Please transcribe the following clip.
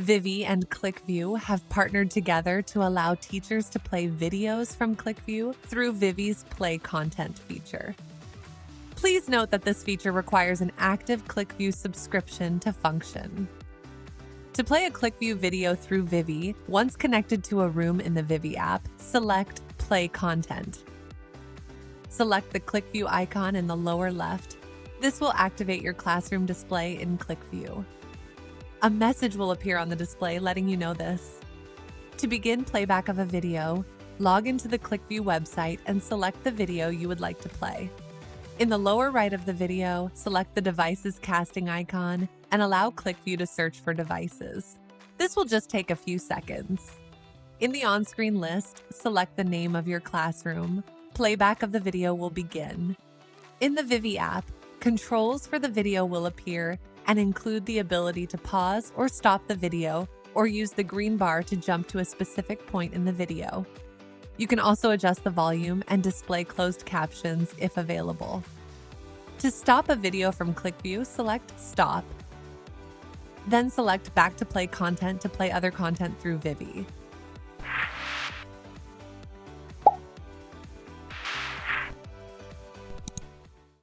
Vivi and ClickView have partnered together to allow teachers to play videos from ClickView through Vivi's Play Content feature. Please note that this feature requires an active ClickView subscription to function. To play a ClickView video through Vivi, once connected to a room in the Vivi app, select Play Content. Select the ClickView icon in the lower left. This will activate your classroom display in ClickView. A message will appear on the display letting you know this. To begin playback of a video, log into the ClickView website and select the video you would like to play. In the lower right of the video, select the device's casting icon and allow ClickView to search for devices. This will just take a few seconds. In the on-screen list, select the name of your classroom. Playback of the video will begin. In the Vivi app, controls for the video will appear and include the ability to pause or stop the video or use the green bar to jump to a specific point in the video. You can also adjust the volume and display closed captions if available. To stop a video from ClickView, select Stop. Then select Back to Play Content to play other content through Vivi.